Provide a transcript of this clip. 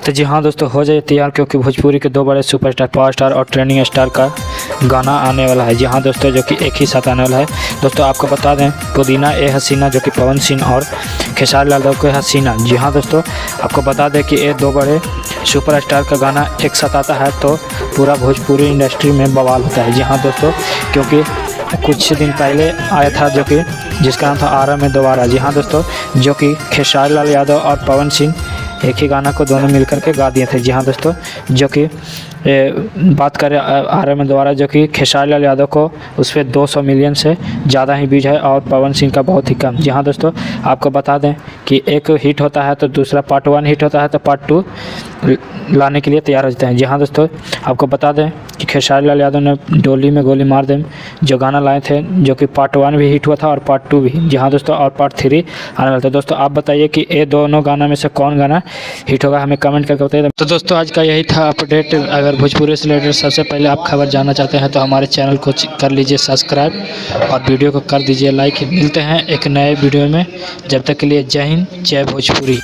तो जी हाँ दोस्तों, हो जाइए तैयार क्योंकि भोजपुरी के दो बड़े सुपरस्टार, पावर स्टार और ट्रेंडिंग स्टार का गाना आने वाला है। जी हाँ दोस्तों, जो कि एक ही साथ आने वाला है। दोस्तों आपको बता दें, पुदीना ए हसीना जो कि पवन सिंह और खेसारी लाल यादव के हसीना। जी हाँ दोस्तों, आपको बता दें कि ये दो बड़े सुपरस्टार का गाना एक साथ आता है तो पूरा भोजपुरी इंडस्ट्री में बवाल होता है। जी हाँ दोस्तों, क्योंकि कुछ दिन पहले आया था जो कि जिसका नाम था आरा में दोबारा। जी हाँ दोस्तों, जो कि खेसारी लाल यादव और पवन सिंह एक ही गाना को दोनों मिलकर के गा दिए थे। जी हाँ दोस्तों, जो कि बात करें आरा में दोबारा, जो कि खेसारी लाल यादव को उस पर 200 मिलियन से ज़्यादा ही व्यूज है और पवन सिंह का बहुत ही कम। जी हाँ दोस्तों, आपको बता दें कि एक हिट होता है तो दूसरा पार्ट 1 हिट होता है तो पार्ट 2 लाने के लिए तैयार हो जाते हैं। जी हाँ दोस्तों, आपको बता दें कि खेसारी लाल यादव ने डोली में गोली मार दें जो गाना लाए थे, जो कि पार्ट 1 भी हिट हुआ था और पार्ट 2 भी। जी हाँ दोस्तों, और पार्ट 3 आने वाला था। दोस्तों आप बताइए कि ये दोनों गाना में से कौन गाना हिट होगा, हमें कमेंट करके बताइए। तो दोस्तों आज का यही था अपडेट। अगर भोजपुरी से रिलेटेड सबसे पहले आप खबर जानना चाहते हैं तो हमारे चैनल को कर लीजिए सब्सक्राइब और वीडियो को कर दीजिए लाइक। मिलते हैं एक नए वीडियो में, जब तक के लिए जय हिंद, जय भोजपुरी।